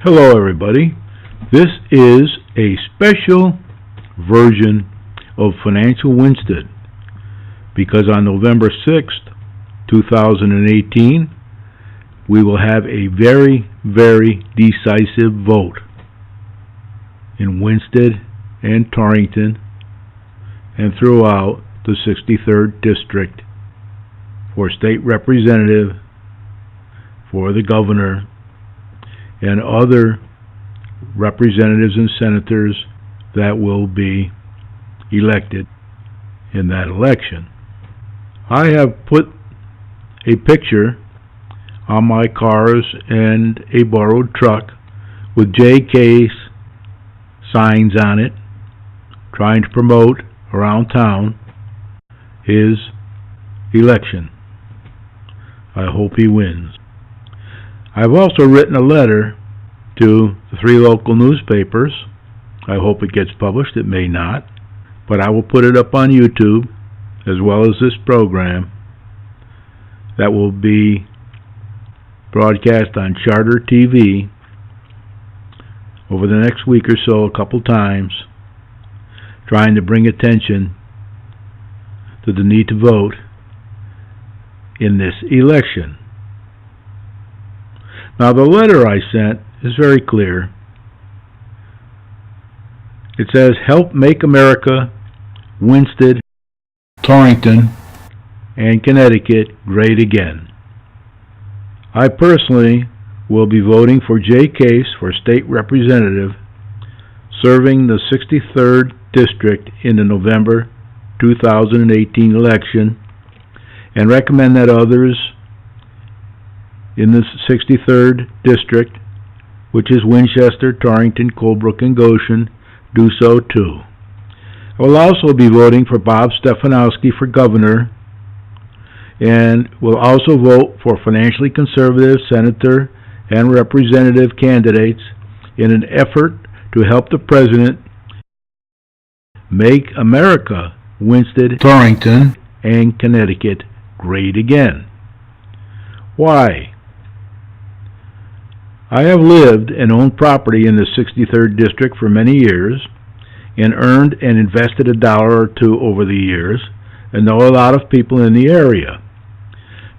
Hello everybody. This is a special version of Financial Winston because on November 6th, 2018, we will have a very, very decisive vote in Winston and Torrington and throughout the 63rd District for state representative, for the governor, and other representatives and senators that will be elected in that election. I have put a picture on my cars and a borrowed truck with JK's signs on it, trying to promote around town his election. I hope he wins. I've also written a letter to the 3 local newspapers. I hope it gets published. It may not, but I will put it up on YouTube as well as this program that will be broadcast on Charter TV over the next week or so, a couple times, trying to bring attention to the need to vote in this election. Now, the letter I sent is very clear. It says, help make America, Winston, Torrington, and Connecticut great again. I personally will be voting for Jay Case for state representative, serving the 63rd District in the November 2018 election, and recommend that others in the 63rd District, which is Winchester, Torrington, Colebrook, and Goshen, do so too. I will also be voting for Bob Stefanowski for governor, and will also vote for financially conservative senator and representative candidates in an effort to help the president make America, Winston, Torrington, and Connecticut great again. Why? I have lived and owned property in the 63rd District for many years and earned and invested $1 or $2 over the years and know a lot of people in the area.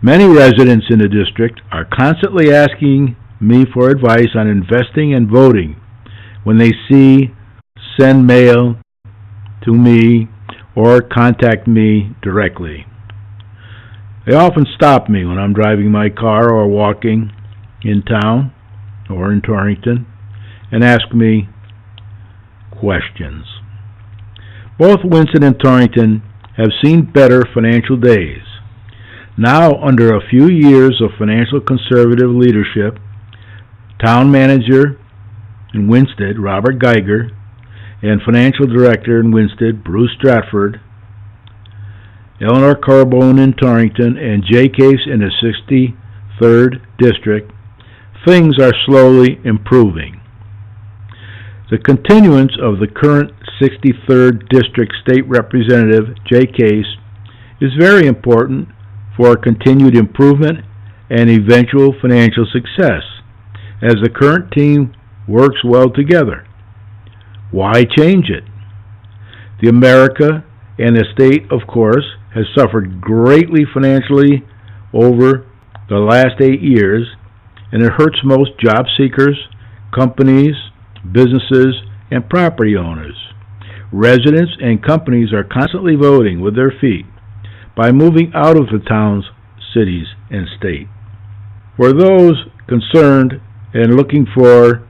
Many residents in the district are constantly asking me for advice on investing and voting when they send mail to me or contact me directly. They often stop me when I'm driving my car or walking in town or in Torrington and ask me questions. Both Winston and Torrington have seen better financial days. Now, under a few years of financial conservative leadership, town manager in Winston, Robert Geiger, and financial director in Winston, Bruce Stratford, Eleanor Carbone in Torrington, and Jay Case in the 63rd District, things are slowly improving. The continuance of the current 63rd District State Representative, Jay Case, is very important for continued improvement and eventual financial success, as the current team works well together. Why change it? The America and the state, of course, has suffered greatly financially over the last 8 years, and it hurts most job seekers, companies, businesses, and property owners. Residents and companies are constantly voting with their feet by moving out of the towns, cities, and state. For those concerned and looking for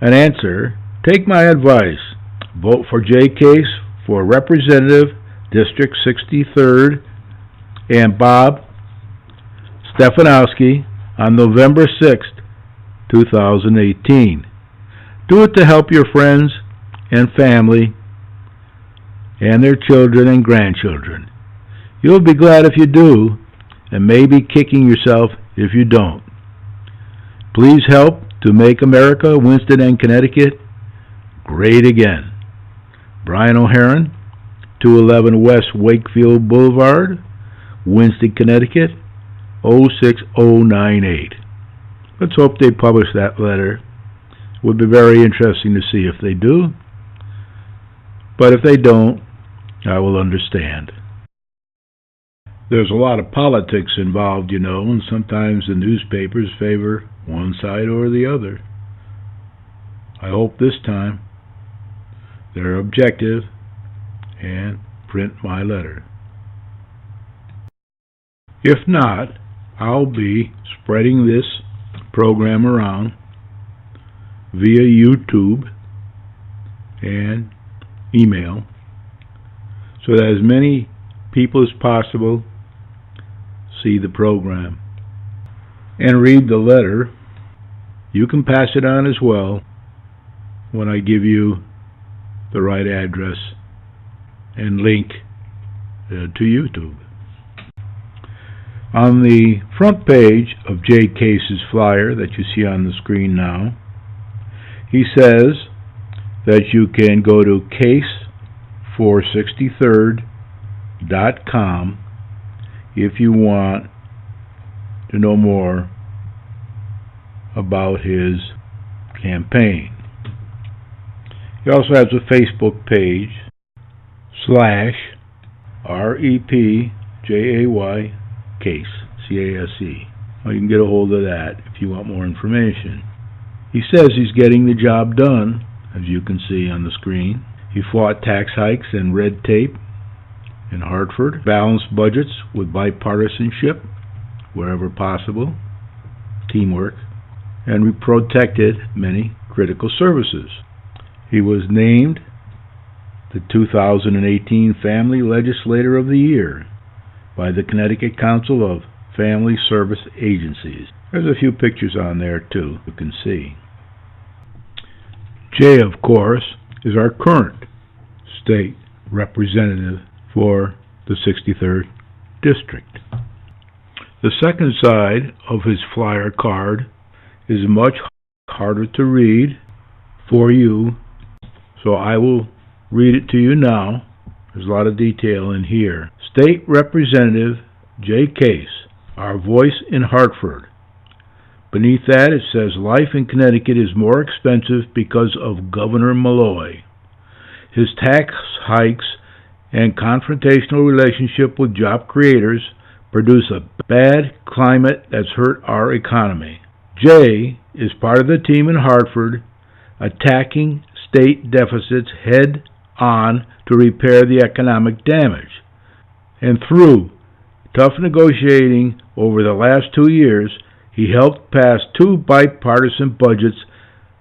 an answer, take my advice. Vote for Jay Case for Representative, District 63rd, and Bob Stefanowski on November 6th, 2018. Do it to help your friends and family and their children and grandchildren. You'll be glad if you do, and maybe kicking yourself if you don't. Please help to make America, Winston, and Connecticut great again. Brian O'Haron, 211 West Wakefield Boulevard, Winston, Connecticut, 06098. Let's hope they publish that letter Would be very interesting to see if they do. But if they don't, I will understand. There's a lot of politics involved, and sometimes the newspapers favor one side or the other. I hope this time they're objective and print my letter. If not, I'll be spreading this program around via YouTube and email so that as many people as possible see the program and read the letter. You can pass it on as well when I give you the right address and link to YouTube. On the front page of Jay Case's flyer that you see on the screen now, he says that you can go to case463rd.com if you want to know more about his campaign. He also has a Facebook page /REPJAY Case, CASE. Well, you can get a hold of that if you want more information. He says he's getting the job done, as you can see on the screen. He fought tax hikes and red tape in Hartford, balanced budgets with bipartisanship wherever possible, teamwork, and we protected many critical services. He was named the 2018 Family Legislator of the Year by the Connecticut Council of Family Service Agencies. There's a few pictures on there too, you can see. Jay, of course, is our current state representative for the 63rd District. The second side of his flyer card is much harder to read for you, so I will read it to you now. There's a lot of detail in here. State Representative Jay Case, our voice in Hartford. Beneath that it says, life in Connecticut is more expensive because of Governor Malloy. His tax hikes and confrontational relationship with job creators produce a bad climate that's hurt our economy. Jay is part of the team in Hartford attacking state deficits head on to repair the economic damage. And through tough negotiating over the last 2 years, he helped pass 2 bipartisan budgets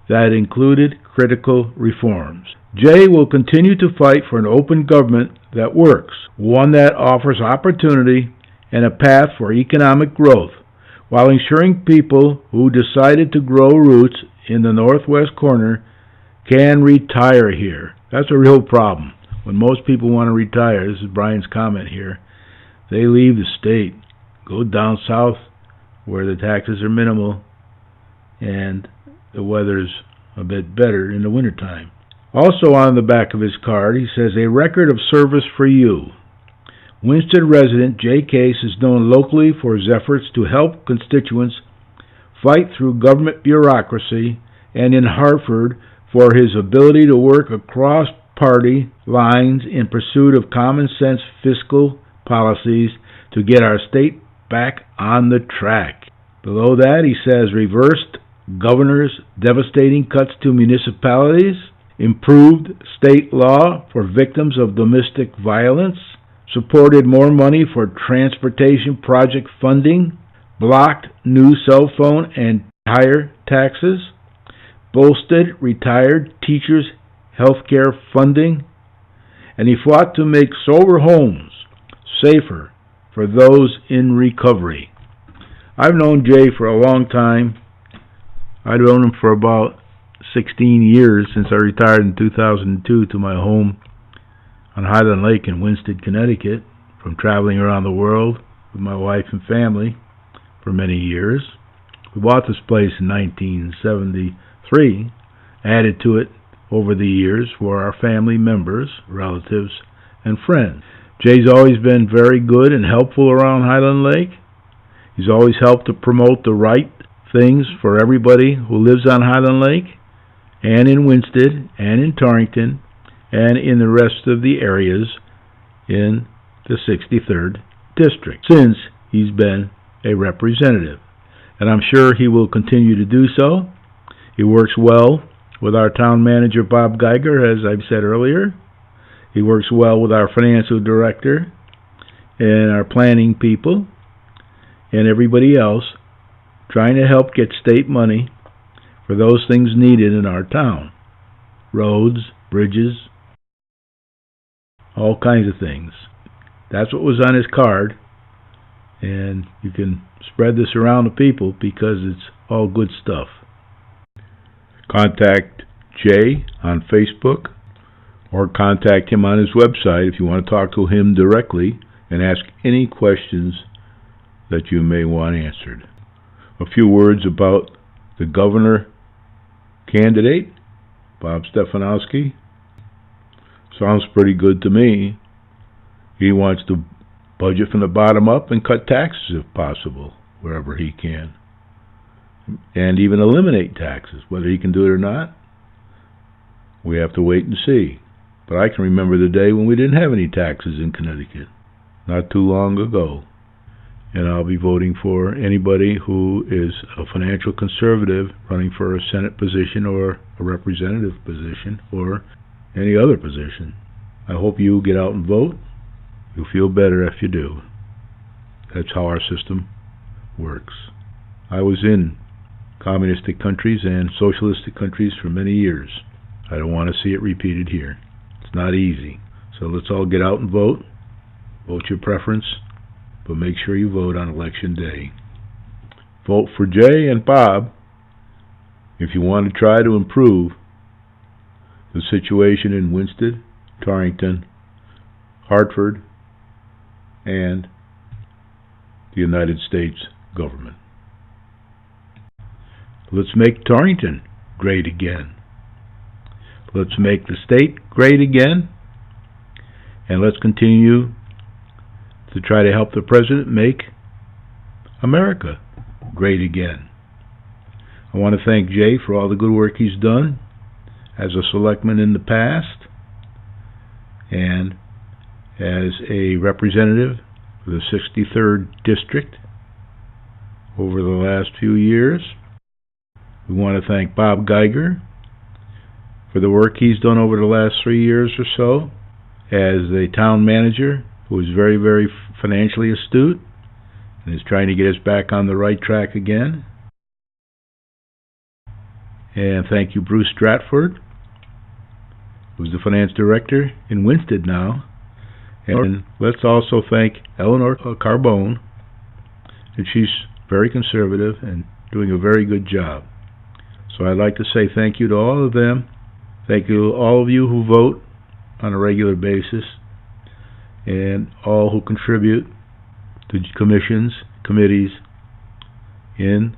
that included critical reforms. Jay will continue to fight for an open government that works, one that offers opportunity and a path for economic growth, while ensuring people who decided to grow roots in the northwest corner can retire here. That's a real problem. When most people want to retire, this is Brian's comment here, they leave the state, go down south where the taxes are minimal and the weather's a bit better in the wintertime. Also on the back of his card, he says, a record of service for you. Winston resident Jay Case is known locally for his efforts to help constituents fight through government bureaucracy, and in Hartford for his ability to work across party lines in pursuit of common-sense fiscal policies to get our state back on the track. Below that, he says, reversed governor's devastating cuts to municipalities, improved state law for victims of domestic violence, supported more money for transportation project funding, blocked new cell phone and tire taxes, bolstered retired teachers' health care funding, and he fought to make sober homes safer for those in recovery. I've known Jay for a long time. I've known him for about 16 years since I retired in 2002 to my home on Highland Lake in Winston, Connecticut, from traveling around the world with my wife and family for many years. We bought this place in 1973, added to it over the years for our family members, relatives, and friends. Jay's always been very good and helpful around Highland Lake. He's always helped to promote the right things for everybody who lives on Highland Lake. and in Winsted, and in Torrington, and in the rest of the areas in the 63rd District, since he's been a representative. And I'm sure he will continue to do so. He works well with our town manager, Bob Geiger, as I've said earlier. He works well with our financial director and our planning people and everybody else, trying to help get state money for those things needed in our town. Roads, bridges, all kinds of things. That's what was on his card, and you can spread this around to people because it's all good stuff. Contact Jay on Facebook, or contact him on his website if you want to talk to him directly and ask any questions that you may want answered. A few words about the governor candidate, Bob Stefanowski. Sounds pretty good to me. He wants to budget from the bottom up and cut taxes if possible, wherever he can. And even eliminate taxes. Whether he can do it or not, we have to wait and see. But I can remember the day when we didn't have any taxes in Connecticut, not too long ago. And I'll be voting for anybody who is a financial conservative running for a Senate position or a representative position or any other position. I hope you get out and vote. You'll feel better if you do. That's how our system works. I was in communistic countries and socialistic countries for many years. I don't want to see it repeated here. It's not easy. So let's all get out and vote. Vote your preference, but make sure you vote on election day. Vote for Jay and Bob if you want to try to improve the situation in Winsted, Torrington, Hartford, and the United States government. Let's make Torrington great again. Let's make the state great again, and let's continue to try to help the president make America great again. I want to thank Jay for all the good work he's done as a selectman in the past and as a representative for the 63rd District over the last few years. We want to thank Bob Geiger for the work he's done over the last 3 years or so as the town manager, who is very, very financially astute and is trying to get us back on the right track again. And thank you, Bruce Stratford, who's the finance director in Winsted now. And let's also thank Eleanor Carbone, and she's very conservative and doing a very good job. So I'd like to say thank you to all of them. Thank you to all of you who vote on a regular basis and all who contribute to commissions, committees in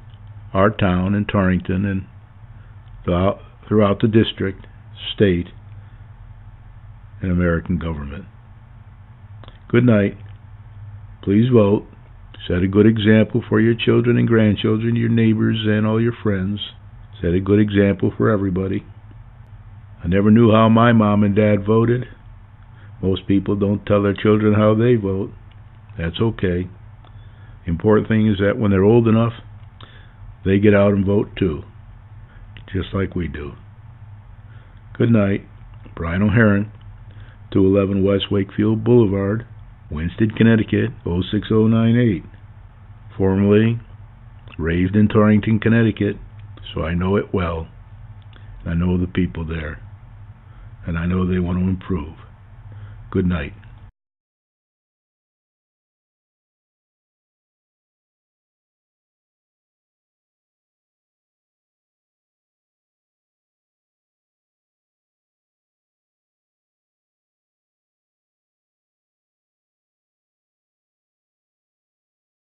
our town in Torrington and throughout the district, state, and American government. Good night. Please vote. Set a good example for your children and grandchildren, your neighbors, and all your friends. Set a good example for everybody. I never knew how my mom and dad voted. Most people don't tell their children how they vote. That's okay. The important thing is that when they're old enough, they get out and vote too, just like we do. Good night. Brian O'Haron, 211 West Wakefield Boulevard, Winsted, Connecticut, 06098. Formerly raised in Torrington, Connecticut, so I know it well. I know the people there, and I know they want to improve. Good night.